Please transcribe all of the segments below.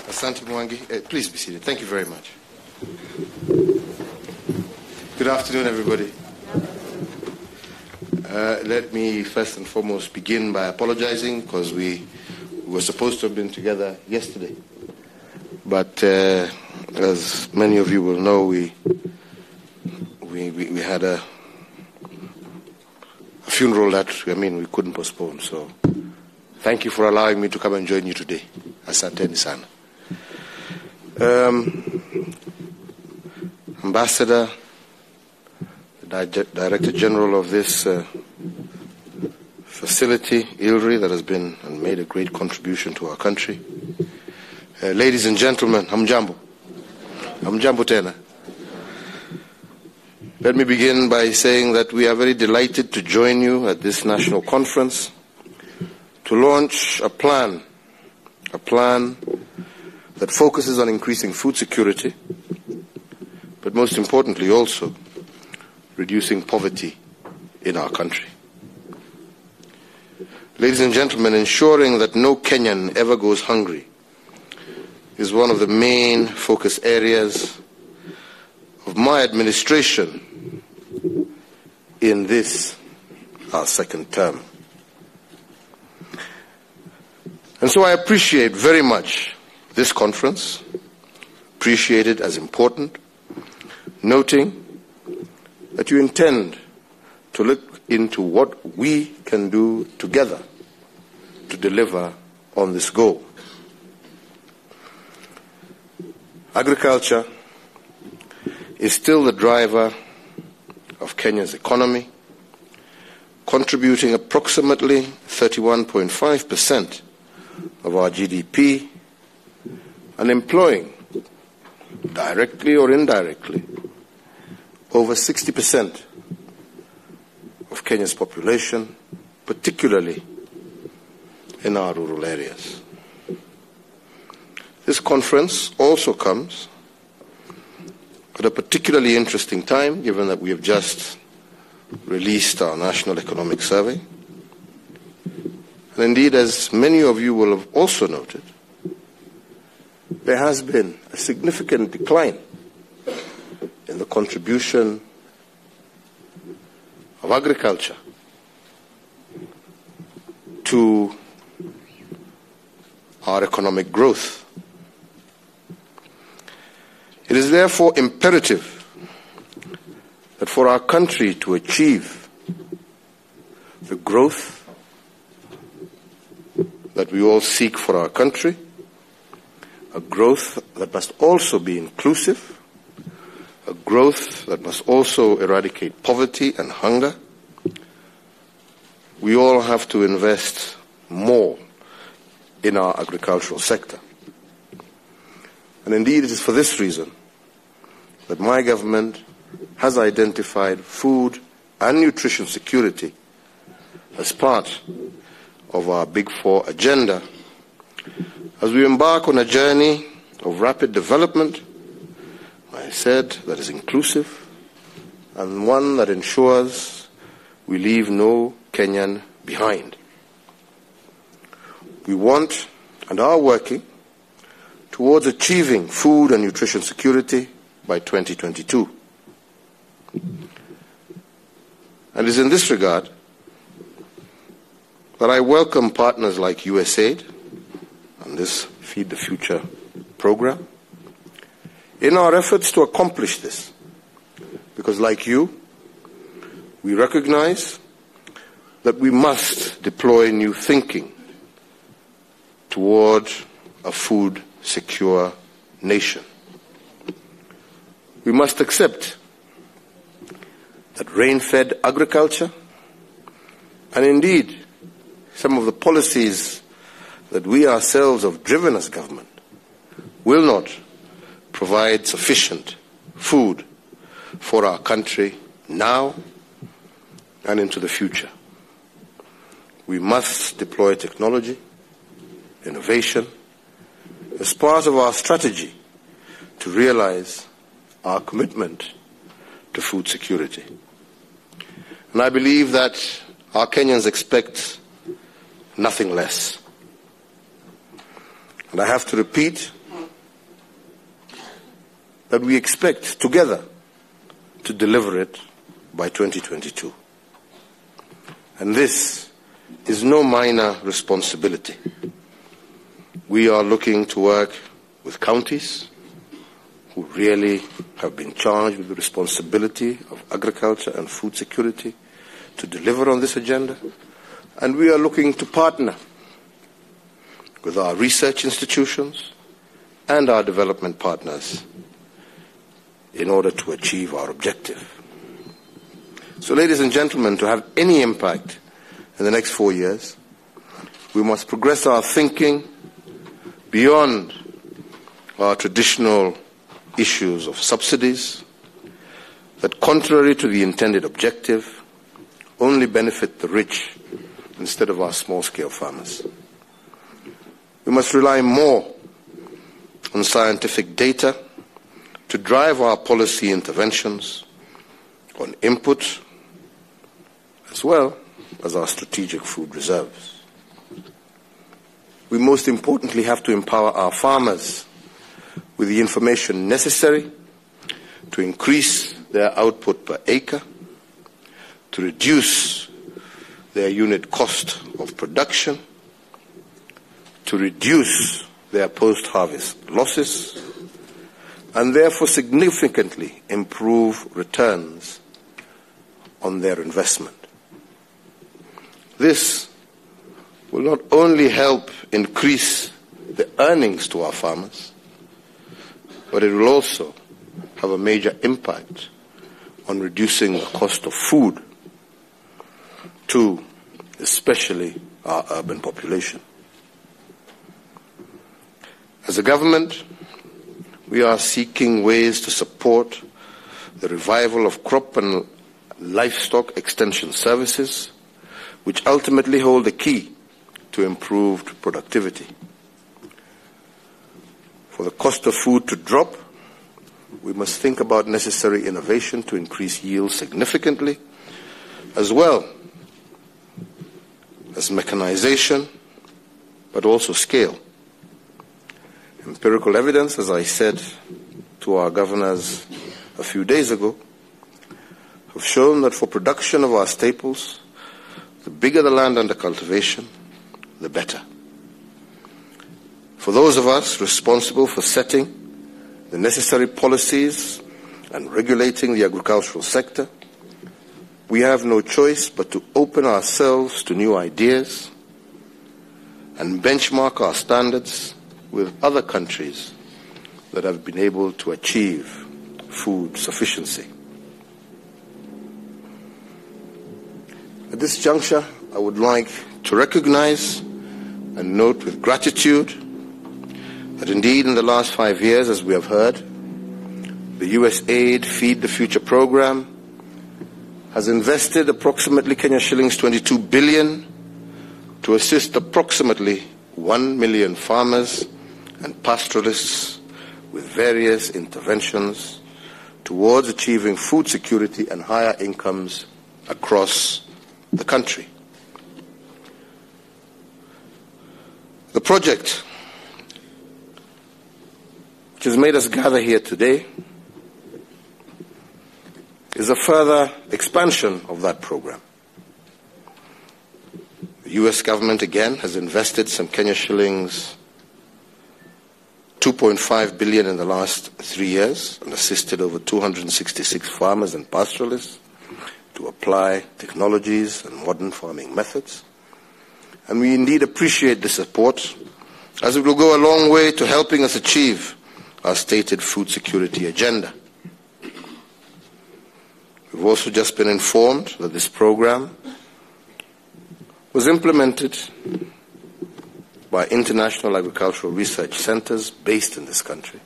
Asante Mwangi. Please be seated. Thank you very much. Good afternoon, everybody. Let me first and foremost begin by apologizing because we were supposed to have been together yesterday. But as many of you will know, we had a funeral that we couldn't postpone. So thank you for allowing me to come and join you today. Asante sana. Ambassador, the Director General of this facility, ILRI, that has been and made a great contribution to our country. Ladies and gentlemen, hamjambo. Hamjambo tena. Let me begin by saying that we are very delighted to join you at this national conference to launch a plan that focuses on increasing food security, but most importantly also reducing poverty in our country. Ladies and gentlemen, ensuring that no Kenyan ever goes hungry is one of the main focus areas of my administration in this, our second term. And so I appreciate very much this conference, appreciate it as important, noting that you intend to look into what we can do together to deliver on this goal. Agriculture is still the driver of Kenya's economy, contributing approximately 31.5% of our GDP and employing, directly or indirectly, over 60% of Kenya's population, particularly in our rural areas. This conference also comes at a particularly interesting time, given that we have just released our National Economic Survey. And indeed, as many of you will have also noted, there has been a significant decline in the contribution of agriculture to our economic growth. It is therefore imperative that for our country to achieve the growth that we all seek for our country, a growth that must also be inclusive, a growth that must also eradicate poverty and hunger, we all have to invest more in our agricultural sector. And indeed, it is for this reason that my government has identified food and nutrition security as part of our Big Four agenda as we embark on a journey of rapid development, I said, that is inclusive and one that ensures we leave no Kenyan behind. We want and are working towards achieving food and nutrition security by 2022. And it is in this regard that I welcome partners like USAID and this Feed the Future program in our efforts to accomplish this. Because like you, we recognize that we must deploy new thinking toward a food-secure nation. We must accept that rain-fed agriculture, and indeed some of the policies that we ourselves have driven as government, will not provide sufficient food for our country now and into the future. We must deploy technology, innovation, as part of our strategy to realize our commitment to food security. And I believe that our Kenyans expect nothing less. And I have to repeat that we expect together to deliver it by 2022. And this is no minor responsibility. We are looking to work with counties who really have been charged with the responsibility of agriculture and food security to deliver on this agenda. And we are looking to partner with our research institutions and our development partners in order to achieve our objective. So, ladies and gentlemen, to have any impact in the next 4 years, we must progress our thinking beyond our traditional issues of subsidies that, contrary to the intended objective, only benefit the rich instead of our small-scale farmers. We must rely more on scientific data to drive our policy interventions on input as well as our strategic food reserves. We most importantly have to empower our farmers with the information necessary to increase their output per acre, to reduce their unit cost of production, to reduce their post-harvest losses, and therefore significantly improve returns on their investment. This will not only help increase the earnings to our farmers, but it will also have a major impact on reducing the cost of food to especially our urban population. As a government, we are seeking ways to support the revival of crop and livestock extension services, which ultimately hold the key to improved productivity. For the cost of food to drop, we must think about necessary innovation to increase yield significantly, as well as mechanization, but also scale. Empirical evidence, as I said to our governors a few days ago, have shown that for production of our staples, the bigger the land under cultivation, the better. For those of us responsible for setting the necessary policies and regulating the agricultural sector, we have no choice but to open ourselves to new ideas and benchmark our standards with other countries that have been able to achieve food sufficiency. At this juncture, I would like to recognize and note with gratitude that indeed in the last 5 years, as we have heard, the USAID Feed the Future program has invested approximately Kenya shillings 22 billion to assist approximately 1 million farmers and pastoralists with various interventions towards achieving food security and higher incomes across the country. The project which has made us gather here today is a further expansion of that program. The US government again has invested some Kenya shillings 2.5 billion in the last 3 years and assisted over 266 farmers and pastoralists to apply technologies and modern farming methods. And we indeed appreciate the support, as it will go a long way to helping us achieve our stated food security agenda. We've also just been informed that this program was implemented by international agricultural research centers based in this country,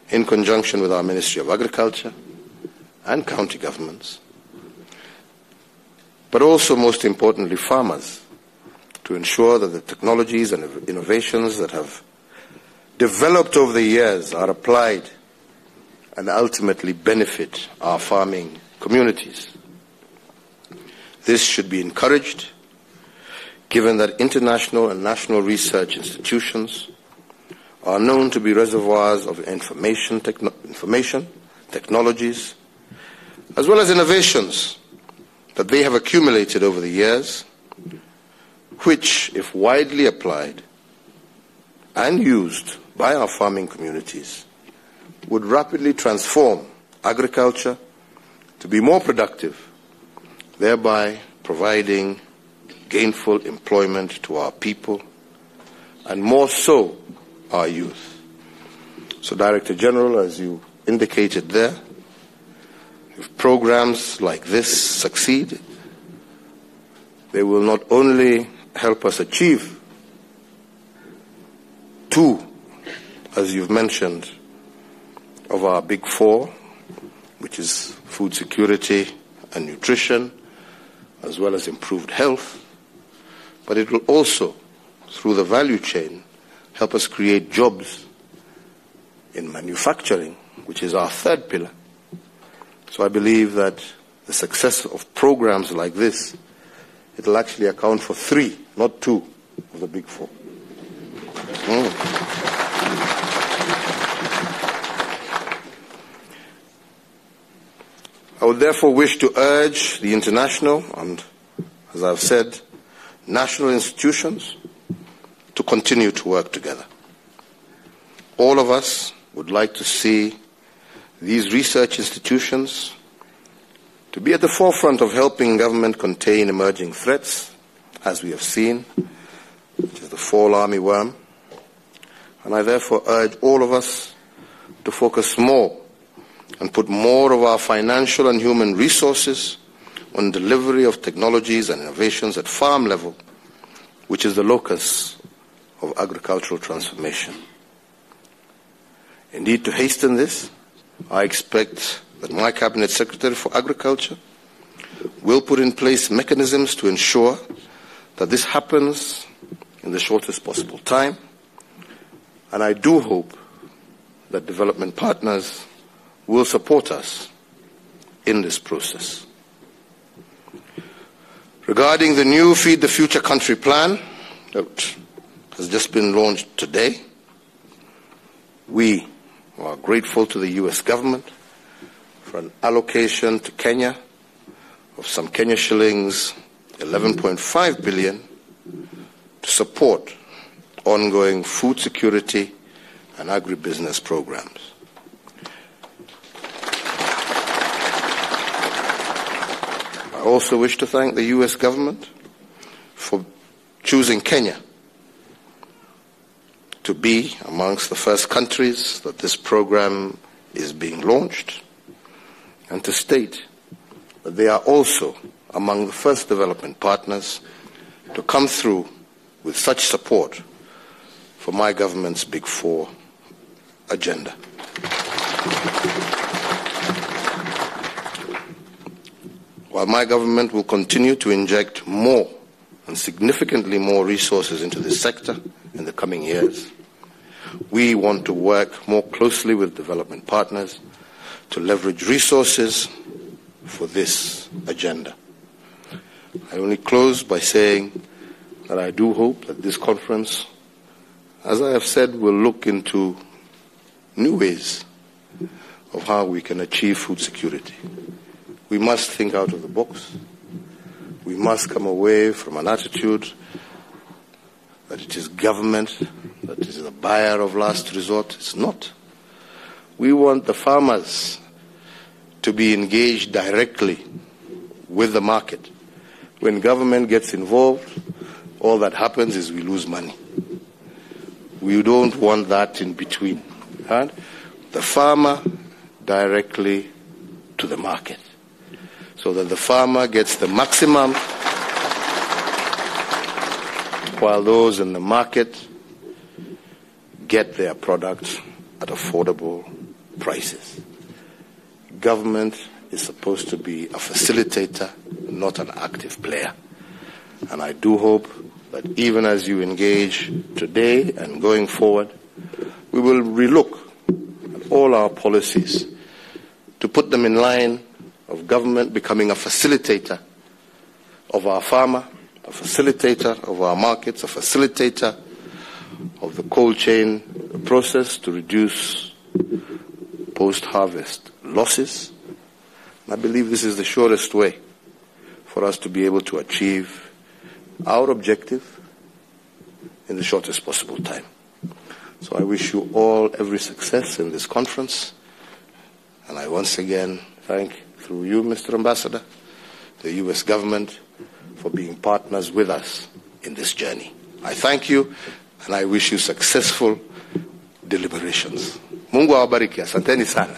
in conjunction with our Ministry of Agriculture and county governments, but also, most importantly, farmers, to ensure that the technologies and innovations that have developed over the years are applied and ultimately benefit our farming communities. This should be encouraged, given that international and national research institutions are known to be reservoirs of information, technologies, as well as innovations that they have accumulated over the years, which, if widely applied and used by our farming communities, would rapidly transform agriculture to be more productive, thereby providing gainful employment to our people, and more so our youth. So, Director General, as you indicated there, if programs like this succeed, they will not only help us achieve two, as you've mentioned, of our big four, which is food security and nutrition, as well as improved health, but it will also, through the value chain, help us create jobs in manufacturing, which is our third pillar. So I believe that the success of programs like this, it will actually account for three, not two, of the big four. I would therefore wish to urge the international and, as I've said, national institutions to continue to work together. All of us would like to see these research institutions to be at the forefront of helping government contain emerging threats, as we have seen, which is the fall armyworm. And I therefore urge all of us to focus more and put more of our financial and human resources on delivery of technologies and innovations at farm level, which is the locus of agricultural transformation. Indeed, to hasten this, I expect that my Cabinet Secretary for Agriculture will put in place mechanisms to ensure that this happens in the shortest possible time, and I do hope that development partners will support us in this process. Regarding the new Feed the Future Country plan that has just been launched today, we are grateful to the U.S. government for an allocation to Kenya of some Kenya shillings 11.5 billion to support ongoing food security and agribusiness programs. I also wish to thank the U.S. government for choosing Kenya to be amongst the first countries that this program is being launched, and to state that they are also among the first development partners to come through with such support for my government's Big Four agenda. While my government will continue to inject more and significantly more resources into this sector in the coming years, we want to work more closely with development partners to leverage resources for this agenda. I only close by saying that I do hope that this conference, as I have said, will look into new ways of how we can achieve food security. We must think out of the box. We must come away from an attitude that it is government that is the buyer of last resort. It's not. We want the farmers to be engaged directly with the market. When government gets involved, all that happens is we lose money. We don't want that in between. Right? The farmer directly to the market, so that the farmer gets the maximum while those in the market get their products at affordable prices. Government is supposed to be a facilitator, not an active player. And I do hope that even as you engage today and going forward, we will relook at all our policies to put them in line of government becoming a facilitator of our farmer, a facilitator of our markets, a facilitator of the cold chain process to reduce post-harvest losses. And I believe this is the surest way for us to be able to achieve our objective in the shortest possible time. So I wish you all every success in this conference. And I once again thank, through you, Mr. Ambassador, the U.S. government for being partners with us in this journey. I thank you and I wish you successful deliberations. Mungu awabariki. Asanteni sana.